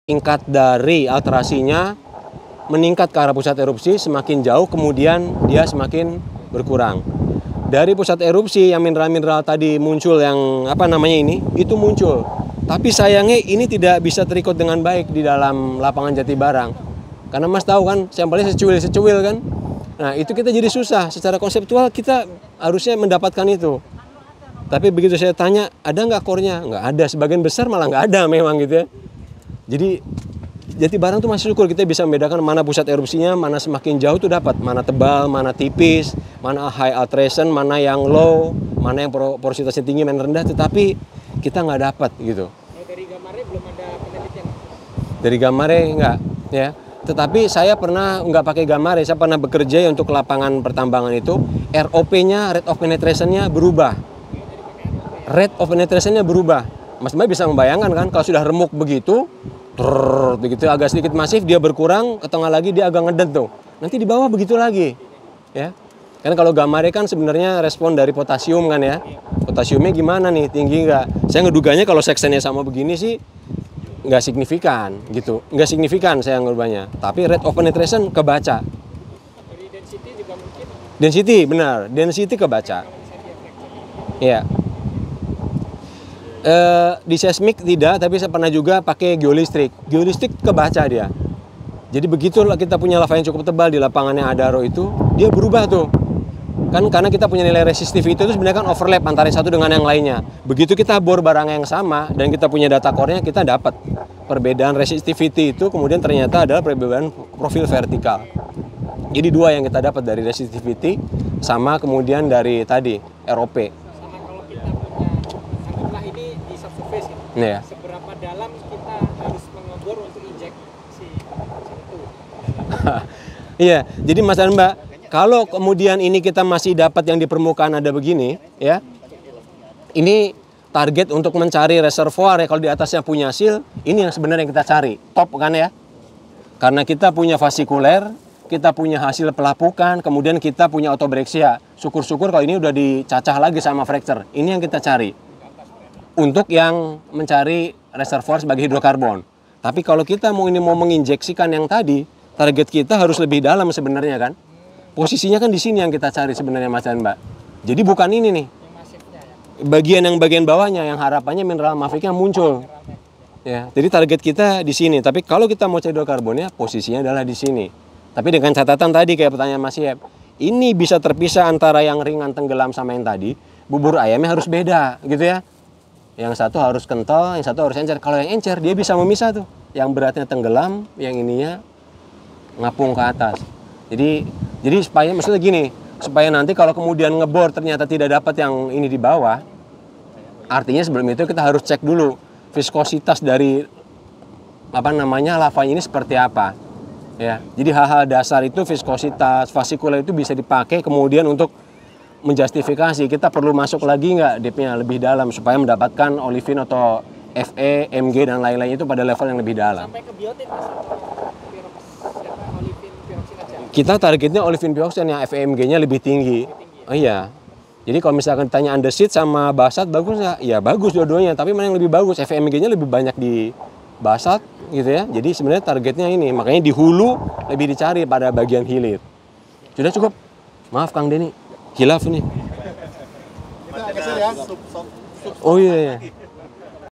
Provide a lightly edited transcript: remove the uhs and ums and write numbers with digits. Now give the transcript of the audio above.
tingkat dari alterasinya meningkat ke arah pusat erupsi, semakin jauh kemudian dia semakin berkurang. Dari pusat erupsi yang mineral-mineral tadi muncul yang itu muncul. Tapi sayangnya ini tidak bisa terikut dengan baik di dalam lapangan Jatibarang. Karena Mas tahu kan, sampelnya secuil kan. Nah itu kita jadi susah, secara konseptual kita harusnya mendapatkan itu. Tapi begitu saya tanya, ada nggak core-nya? Nggak ada, sebagian besar malah nggak ada memang gitu ya. Jadi Jatibarang tuh masih syukur kita bisa membedakan mana pusat erupsinya, mana semakin jauh tuh dapat, mana tebal, mana tipis, mana high alteration, mana yang low, mana yang porositasnya tinggi, mana rendah, tetapi kita nggak dapat gitu. Dari gambarnya belum ada penelitian? Dari gambarnya nggak, ya. Tetapi saya pernah nggak pakai gambar, saya pernah bekerja untuk lapangan pertambangan itu, ROP-nya, rate of penetration-nya berubah. Rate of penetration-nya berubah. Mas Mbak bisa membayangkan kan, kalau sudah remuk begitu agak sedikit masif, dia berkurang, ke tengah lagi dia agak ngedet tuh. Nanti di bawah begitu lagi. Ya. Kan kalau gambarnya kan sebenarnya respon dari potasium kan ya. Potasiumnya gimana nih, tinggi nggak? Saya ngeduganya kalau seksennya sama begini sih nggak signifikan gitu. Nggak signifikan saya ngeduganya. Tapi rate of penetration kebaca. Dari density juga mungkin? Density, benar. Density kebaca. Iya. Di seismik tidak, tapi saya pernah juga pakai geolistrik. Geolistrik kebaca dia. Jadi begitu kita punya lava yang cukup tebal di lapangannya Adaro itu, dia berubah tuh. Kan karena kita punya nilai resistivity itu sebenarnya kan overlap antara satu dengan yang lainnya. Begitu kita bor barang yang sama dan kita punya data core-nya, kita dapat perbedaan resistivity itu kemudian ternyata adalah perbedaan profil vertikal. Jadi dua yang kita dapat dari resistivity sama kemudian dari tadi ROP. Ya. Seberapa dalam kita harus mengebor untuk injek si itu? Iya, jadi Mas dan Mbak, kalau kemudian ini kita masih dapat yang di permukaan ada begini, ya, ini target untuk mencari reservoir ya, kalau di atasnya punya seal, ini yang sebenarnya kita cari, top kan ya? Karena kita punya vasikuler, kita punya hasil pelapukan, kemudian kita punya autobreksia. Syukur-syukur kalau ini udah dicacah lagi sama fracture, ini yang kita cari. Untuk yang mencari reservoir sebagai hidrokarbon. Tapi kalau kita mau menginjeksikan yang tadi, target kita harus lebih dalam sebenarnya kan. Posisinya kan di sini yang kita cari sebenarnya Mas dan Mbak. Jadi bukan ini nih. Bagian bawahnya yang harapannya mineral mafiknya muncul. Ya, jadi target kita di sini. Tapi kalau kita mau cari hidrokarbonnya, posisinya adalah di sini. Tapi dengan catatan tadi kayak pertanyaan Mas Yep, ini bisa terpisah antara yang ringan tenggelam sama yang tadi. Bubur ayamnya harus beda gitu ya. Yang satu harus kental, yang satu harus encer. Kalau yang encer dia bisa memisah tuh. Yang beratnya tenggelam, yang ininya ngapung ke atas. Jadi supaya maksudnya gini, supaya nanti kalau kemudian ngebor ternyata tidak dapat yang ini di bawah, artinya sebelum itu kita harus cek dulu viskositas dari lavanya ini seperti apa. Ya. Jadi hal-hal dasar itu viskositas, vasikular itu bisa dipakai kemudian untuk menjustifikasi kita perlu masuk lagi nggak depthnya lebih dalam supaya mendapatkan olivin atau Fe, Mg dan lain-lain itu pada level yang lebih dalam. Sampai ke biotin Mas? Olivin piroksin aja? Kita targetnya olivin piroksin yang FMG-nya lebih tinggi. Oh iya. Jadi kalau misalkan ditanya andesit sama basat bagus nggak? Ya bagus dua-duanya. Tapi mana yang lebih bagus? FMG-nya lebih banyak di basat gitu ya. Jadi sebenarnya targetnya ini. Makanya di hulu lebih dicari pada bagian hilir. Sudah cukup? Maaf Kang Denny. Hilaf ini. Kita geser ya, Oh iya.